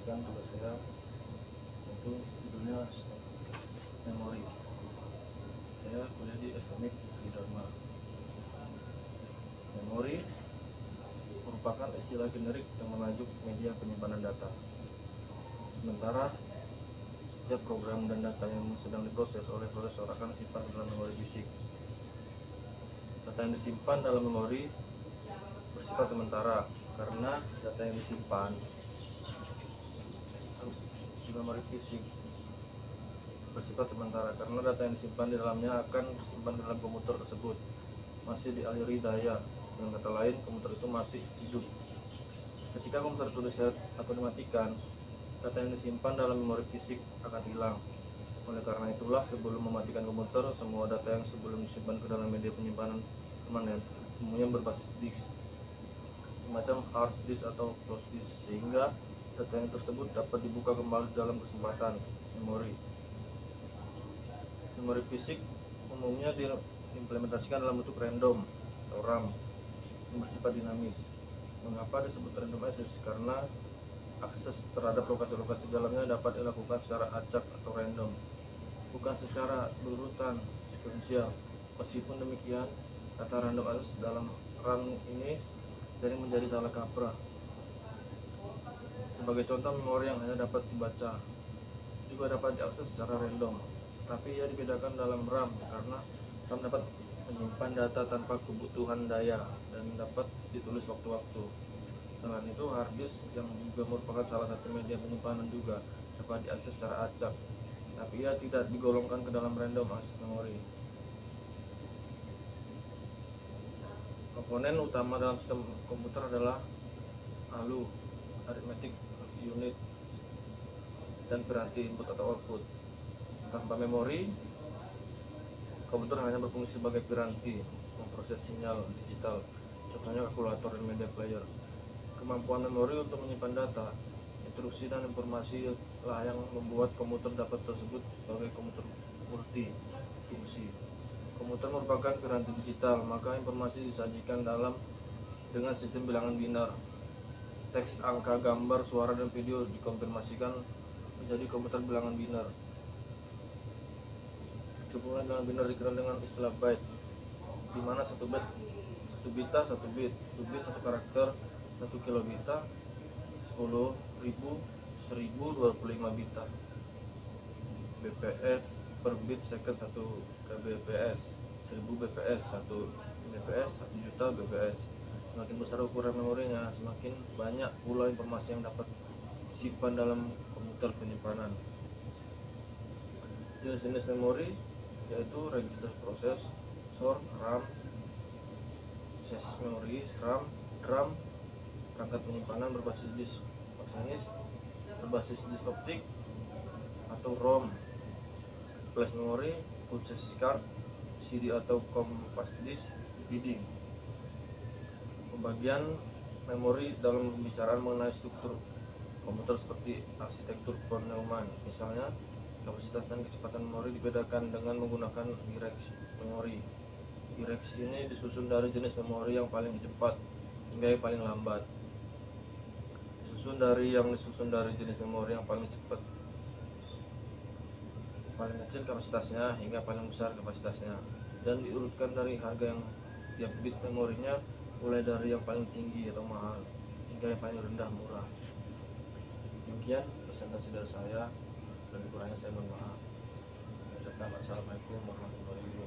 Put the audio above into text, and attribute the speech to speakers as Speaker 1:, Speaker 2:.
Speaker 1: mengerjakan tugas saya, yaitu judulnya memori. Saya kuliah di Teknik di Dharma. Memori merupakan istilah generik yang mengajuk media penyimpanan data. Sementara setiap program dan data yang sedang diproses oleh prosesor akan disimpan dalam memori fisik. Data yang disimpan dalam memori bersifat sementara karena data yang disimpan di memori fisik bersifat sementara karena data yang disimpan di dalamnya akan disimpan dalam komputer tersebut, masih dialiri daya. Dengan kata lain, komputer itu masih hidup. Ketika komputer itu diset atau dimatikan, data yang disimpan dalam memori fisik akan hilang. Oleh karena itulah, sebelum mematikan komputer, semua data yang sebelum disimpan ke dalam media penyimpanan permanen umumnya berbasis disk, semacam hard disk atau flash disk, sehingga data yang tersebut dapat dibuka kembali dalam kesempatan memori. Memori fisik umumnya diimplementasikan dalam bentuk random atau RAM yang bersifat dinamis. Mengapa disebut random access? Karena akses terhadap lokasi-lokasi dalamnya dapat dilakukan secara acak atau random, bukan secara berurutan sekuensial. Meskipun demikian, kata random access dalam RAM ini sering menjadi salah kaprah. Sebagai contoh, memori yang hanya dapat dibaca juga dapat diakses secara random, tapi ia dibedakan dalam RAM karena RAM dapat menyimpan data tanpa kebutuhan daya dan dapat ditulis waktu-waktu. Selain itu, hard disk yang juga merupakan salah satu media penyimpanan juga dapat diakses secara acak, tapi ia tidak digolongkan ke dalam random access memory. Komponen utama dalam sistem komputer adalah ALU, Arithmetic Unit, dan piranti input atau output. Tanpa memori, komputer hanya berfungsi sebagai piranti memproses sinyal digital, contohnya kalkulator dan media player. Kemampuan memori untuk menyimpan data, instruksi, dan informasi lah yang membuat komputer dapat tersebut sebagai komputer multi fungsi. Komputer merupakan piranti digital, maka informasi disajikan dengan sistem bilangan biner. Teks, angka, gambar, suara, dan video dikonfirmasikan menjadi komputer bilangan biner. Hubungan bilangan biner dikenal dengan istilah byte, di mana satu byte 1 bita 1 bit, 1 bit 1 karakter, 1 kilobita 10.000 1025 bita. BPS per bit second 1 kbps, 1000 bps 1 bps, 1 juta bps. Semakin besar ukuran memorinya, semakin banyak pula informasi yang dapat disimpan dalam komputer penyimpanan. Jenis-jenis memori yaitu register processor, RAM, cache memory, RAM, DRAM, perangkat penyimpanan berbasis disk maksimis, berbasis disk optik atau ROM, flash memory, pulse card, CD atau compact disk, DVD. Pembagian memori dalam pembicaraan mengenai struktur komputer seperti arsitektur von Neumann, misalnya kapasitas dan kecepatan memori dibedakan dengan menggunakan direksi memori. Direksi ini disusun dari jenis memori yang paling cepat hingga yang paling lambat. Disusun dari jenis memori yang paling cepat, paling kecil kapasitasnya hingga paling besar kapasitasnya, dan diurutkan dari harga yang tiap bit memorinya, mulai dari yang paling tinggi atau mahal hingga yang paling rendah murah. Demikian presentasi dari saya, dan kurangnya saya mohon maaf. Assalamualaikum warahmatullahi wabarakatuh.